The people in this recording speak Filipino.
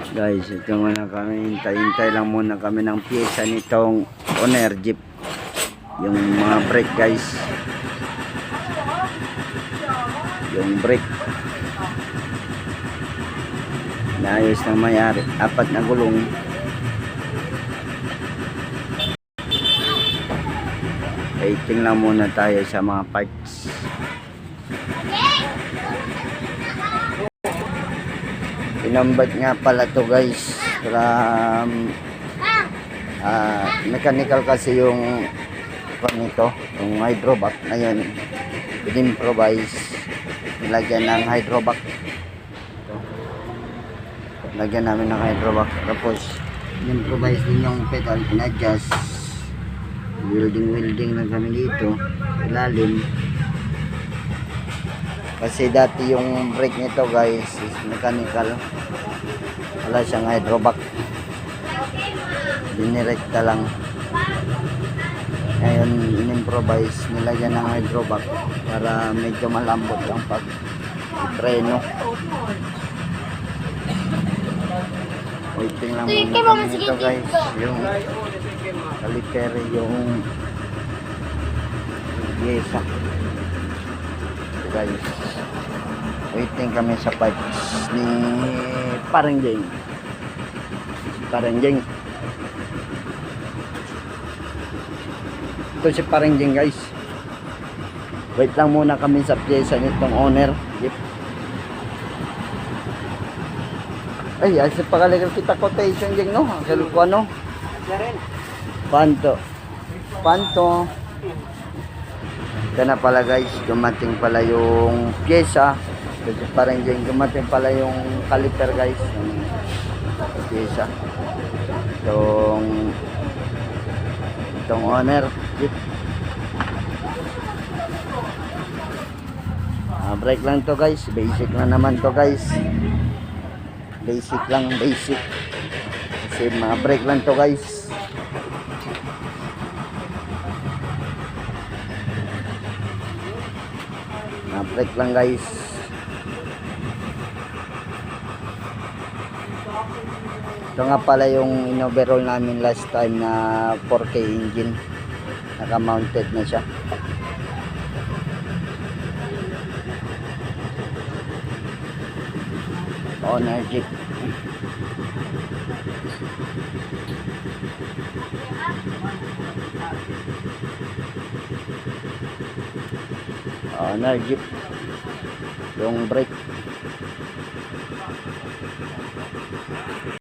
Guys, ito muna kami, hintay-hintay lang muna kami ng pyesa nitong owner jeep. Yung mga brake guys, yung brake naayos ng mayari, 4 na gulong. Waiting lang muna tayo sa mga parts. Pinambat nga pala to guys from mechanical kasi yung nito, yung hydrovac na yun in-improvise, nilagyan ng hydrovac. Lagyan namin ng hydrovac, tapos in-improvise din yung pedal, in-adjust, welding lang kami dito ilalim. Kasi dati yung brake nito guys is mechanical, wala siyang hydrovac, dinirekta lang. Ngayon in-improvise, nilagyan ng hydrovac para medyo malambot ang pag-preno. Waiting lang muna kami nito guys, yung caliper, yung pyesa guys. Waiting kami sa parts ni Parang Jeng. Ito si Parang Jeng guys. Wait lang muna kami sa pyesa nitong owner jeep. Ay, sa pagaligal kita quotation Jeng, no? Ang ko ano? Panto. Ito na pala guys, dumating pala yung pyesa. Kasi parang dyan, dumating pala yung caliper guys, yung pyesa. Itong owner jeep. Brake lang to guys, basic lang naman to guys. Basic. Kasi mga brake lang to guys. Brake lang guys. Ito nga pala yung in-overhaul namin last time na 4K engine, naka-mounted na siya. Owner jeep. Owner jeep. Yung brake.